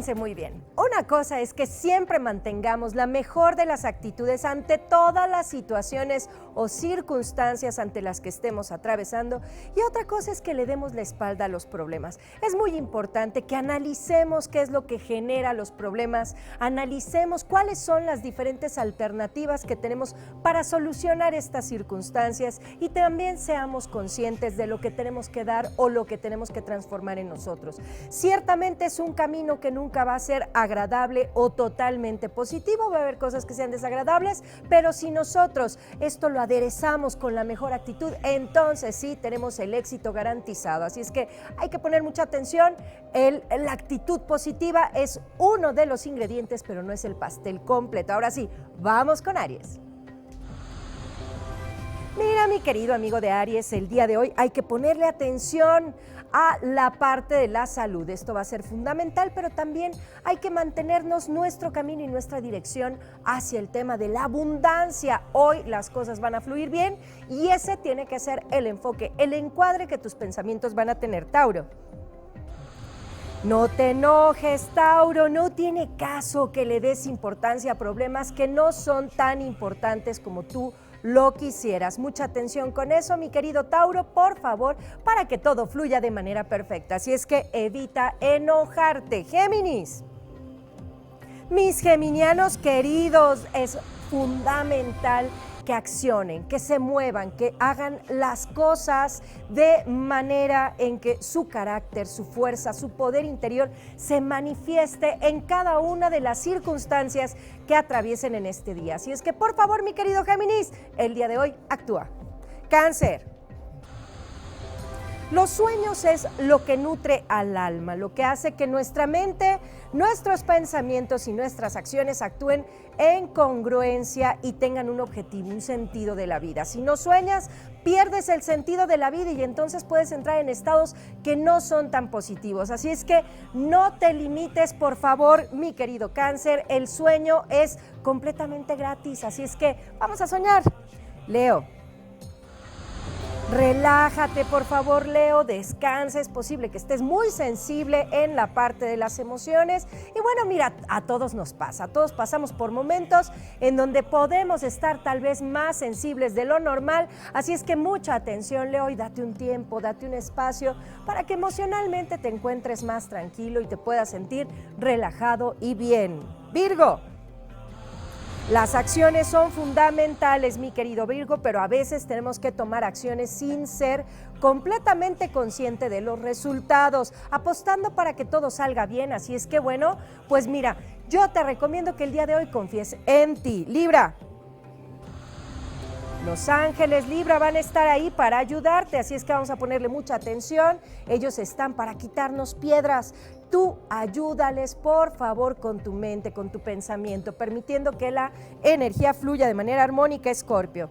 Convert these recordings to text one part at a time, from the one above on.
Fíjense muy bien, una cosa es que siempre mantengamos la mejor de las actitudes ante todas las situaciones o circunstancias ante las que estemos atravesando, y otra cosa es que le demos la espalda a los problemas. Es muy importante que analicemos qué es lo que genera los problemas, analicemos cuáles son las diferentes alternativas que tenemos para solucionar estas circunstancias y también seamos conscientes de lo que tenemos que dar o lo que tenemos que transformar en nosotros. Ciertamente es un camino que nunca va a ser agradable o totalmente positivo, va a haber cosas que sean desagradables, pero si nosotros esto lo aderezamos con la mejor actitud, entonces sí tenemos el éxito garantizado. Así es que hay que poner mucha atención, la actitud positiva es uno de los ingredientes, pero no es el pastel completo. Ahora sí, vamos con Aries. Mira, mi querido amigo de Aries, el día de hoy hay que ponerle atención a la parte de la salud. Esto va a ser fundamental, pero también hay que mantenernos nuestro camino y nuestra dirección hacia el tema de la abundancia. Hoy las cosas van a fluir bien y ese tiene que ser el enfoque, el encuadre que tus pensamientos van a tener, Tauro. No te enojes, Tauro, no tiene caso que le des importancia a problemas que no son tan importantes como tú lo quisieras. Mucha atención con eso, mi querido Tauro, por favor, para que todo fluya de manera perfecta. Así es que evita enojarte. Géminis. Mis geminianos queridos, es fundamental que accionen, que se muevan, que hagan las cosas de manera en que su carácter, su fuerza, su poder interior se manifieste en cada una de las circunstancias que atraviesen en este día. Así es que, por favor, mi querido Géminis, el día de hoy actúa. Cáncer. Los sueños es lo que nutre al alma, lo que hace que nuestra mente, nuestros pensamientos y nuestras acciones actúen en congruencia y tengan un objetivo, un sentido de la vida. Si no sueñas, pierdes el sentido de la vida y entonces puedes entrar en estados que no son tan positivos. Así es que no te limites, por favor, mi querido Cáncer. El sueño es completamente gratis, así es que vamos a soñar. Leo. Relájate, por favor, Leo, descansa, es posible que estés muy sensible en la parte de las emociones y bueno, mira, a todos nos pasa, todos pasamos por momentos en donde podemos estar tal vez más sensibles de lo normal, así es que mucha atención, Leo, y date un tiempo, date un espacio para que emocionalmente te encuentres más tranquilo y te puedas sentir relajado y bien. Virgo. Las acciones son fundamentales, mi querido Virgo, pero a veces tenemos que tomar acciones sin ser completamente consciente de los resultados, apostando para que todo salga bien. Así es que bueno, pues mira, yo te recomiendo que el día de hoy confíes en ti. Libra. Los ángeles Libra van a estar ahí para ayudarte, así es que vamos a ponerle mucha atención. Ellos están para quitarnos piedras. Tú ayúdales, por favor, con tu mente, con tu pensamiento, permitiendo que la energía fluya de manera armónica, Escorpio.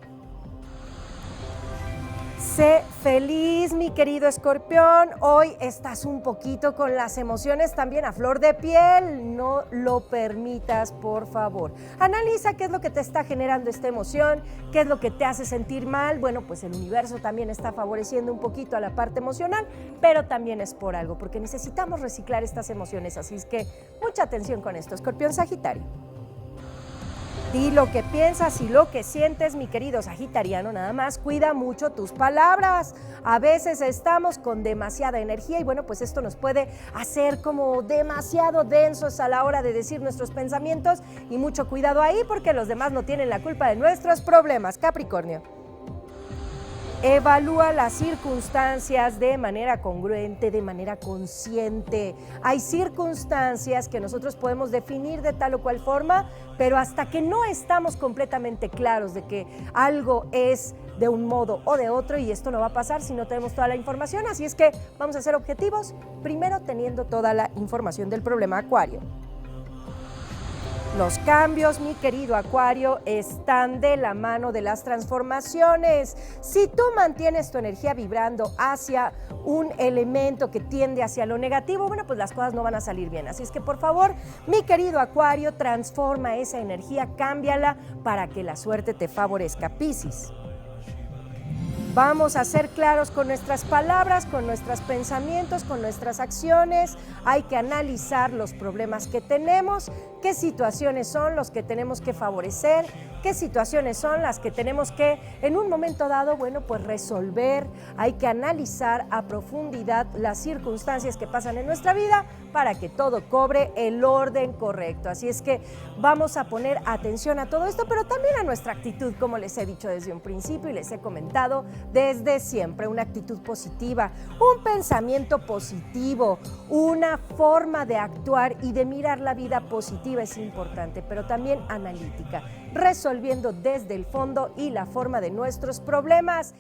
Sé feliz, mi querido Escorpión. Hoy estás un poquito con las emociones también a flor de piel. No lo permitas, por favor. Analiza qué es lo que te está generando esta emoción, qué es lo que te hace sentir mal. Bueno, pues el universo también está favoreciendo un poquito a la parte emocional, pero también es por algo, porque necesitamos reciclar estas emociones. Así es que mucha atención con esto, Escorpión. Sagitario. Di lo que piensas y lo que sientes, mi querido Sagitariano, nada más cuida mucho tus palabras. A veces estamos con demasiada energía y bueno, pues esto nos puede hacer como demasiado densos a la hora de decir nuestros pensamientos y mucho cuidado ahí porque los demás no tienen la culpa de nuestros problemas. Capricornio. Evalúa las circunstancias de manera congruente, de manera consciente. Hay circunstancias que nosotros podemos definir de tal o cual forma, pero hasta que no estamos completamente claros de que algo es de un modo o de otro, y esto no va a pasar si no tenemos toda la información, así es que vamos a ser objetivos, primero teniendo toda la información del problema. Acuario. Los cambios, mi querido Acuario, están de la mano de las transformaciones. Si tú mantienes tu energía vibrando hacia un elemento que tiende hacia lo negativo, bueno, pues las cosas no van a salir bien. Así es que, por favor, mi querido Acuario, transforma esa energía, cámbiala para que la suerte te favorezca. Piscis. Vamos a ser claros con nuestras palabras, con nuestros pensamientos, con nuestras acciones. Hay que analizar los problemas que tenemos, qué situaciones son los que tenemos que favorecer, qué situaciones son las que tenemos que, en un momento dado, bueno, pues resolver. Hay que analizar a profundidad las circunstancias que pasan en nuestra vida para que todo cobre el orden correcto. Así es que vamos a poner atención a todo esto, pero también a nuestra actitud, como les he dicho desde un principio y les he comentado desde siempre, una actitud positiva, un pensamiento positivo, una forma de actuar y de mirar la vida positiva es importante, pero también analítica, resolviendo desde el fondo y la forma de nuestros problemas.